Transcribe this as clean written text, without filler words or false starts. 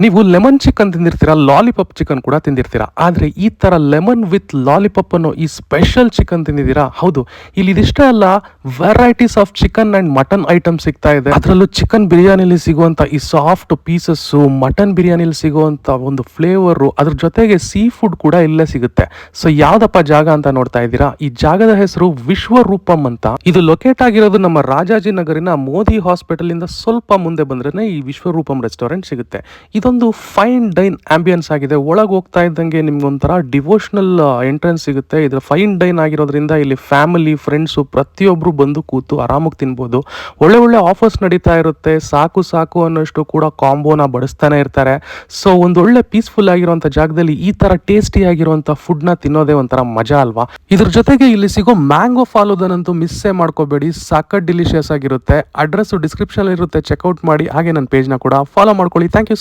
ನೀವು lemon chicken ತಿಂದಿರ್ತೀರಾ, lollipop chicken ಕೂಡ ತಿಂದಿರ್ತೀರಾ. ಆದರೆ ಈ ಥರ ಲೆಮನ್ ವಿತ್ ಲಾಲಿಪಾಪ್ ಅನ್ನೋ ಈ ಸ್ಪೆಷಲ್ ಚಿಕನ್ ತಿಂದಿದ್ದೀರಾ? ಹೌದು. ಇಲ್ಲಿ ಇದಿಷ್ಟೇ ಅಲ್ಲ, varieties of chicken and mutton item ಸಿಗ್ತಾ ಇದೆ. ಅದರಲ್ಲೂ ಚಿಕನ್ ಬಿರಿಯಾನಿಲಿ ಸಿಗುವಂಥ ಈ ಸಾಫ್ಟ್ ಪೀಸಸ್ಸು, ಮಟನ್ ಬಿರಿಯಾನಿಲಿ ಸಿಗುವಂಥ ಒಂದು ಫ್ಲೇವರು, ಅದ್ರ ಜೊತೆಗೆ ಸೀ ಫುಡ್ ಕೂಡ ಇಲ್ಲೇ ಸಿಗುತ್ತೆ. ಸೊ ಯಾವ್ದಪ್ಪ ಜಾಗ ಅಂತ ನೋಡ್ತಾ ಇದ್ದೀರಾ? ಈ ಜಾಗದ ಹೆಸರು ವಿಶ್ವರೂಪಂ ಅಂತ. ಇದು ಲೊಕೇಟ್ ಆಗಿರೋದು ನಮ್ಮ ರಾಜಾಜಿನಗರಿನ ಮೋದಿ ಹಾಸ್ಪಿಟಲ್ ಇಂದ ಸ್ವಲ್ಪ ಮುಂದೆ ಬಂದ್ರೆ ಈ ವಿಶ್ವರೂಪಂ ರೆಸ್ಟೋರೆಂಟ್ ಸಿಗುತ್ತೆ. ಇದೊಂದು ಫೈನ್ ಡೈನ್ ಆಂಬಿಯನ್ಸ್ ಆಗಿದೆ. ಒಳಗೆ ಹೋಗ್ತಾ ಇದ್ದಂಗೆ ನಿಮ್ಗೊಂಥರ ಡಿವೋಷನಲ್ ಎಂಟ್ರೆನ್ಸ್ ಸಿಗುತ್ತೆ. ಇದು ಫೈನ್ ಡೈನ್ ಆಗಿರೋದ್ರಿಂದ ಇಲ್ಲಿ ಫ್ಯಾಮಿಲಿ, ಫ್ರೆಂಡ್ಸು ಪ್ರತಿಯೊಬ್ರು ಬಂದು ಕೂತು ಆರಾಮಾಗಿ ತಿನ್ಬೋದು. ಒಳ್ಳೆ ಒಳ್ಳೆ ಆಫರ್ಸ್ ನಡೀತಾ ಇರುತ್ತೆ. ಸಾಕು ಸಾಕು ಅನ್ನೋಷ್ಟು ಕೂಡ ಕಾಂಬೋನ ಬಡಿಸ್ತಾನೆ ಇರ್ತಾರೆ. ಸೊ ಒಂದೊಳ್ಳೆ ಪೀಸ್ಫುಲ್ ಆಗಿರುವಂಥ ಜಾಗದಲ್ಲಿ ಈ ಥರ ಟೇಸ್ಟಿ ಆಗಿರುವಂಥ ಫುಡ್ನ ತಿನ್ನೋದೇ ಒಂಥರ ಮಜಾ ಅಲ್ವಾ? ಇದ್ರ ಜೊತೆಗೆ ಇಲ್ಲಿ ಸಿಗೋ ಮ್ಯಾಂಗೋ ಫಾಲೂದನಂತೂ ಮಿಸ್ಸೇ ಮಾಡ್ಕೋಬೇಡಿ. ಸಖತ್ ಡಿಲಿಷಿಯಸ್ ಆಗಿರುತ್ತೆ. ಅಡ್ರೆಸ್ ಡಿಸ್ಕ್ರಿಪ್ಷನ್ ಇರುತ್ತೆ, ಚೆಕ್ಔಟ್ ಮಾಡಿ. ಹಾಗೆ ನನ್ನ ಪೇಜ್ನ ಕೂಡ ಫಾಲೋ ಮಾಡ್ಕೊಳ್ಳಿ. Thank you.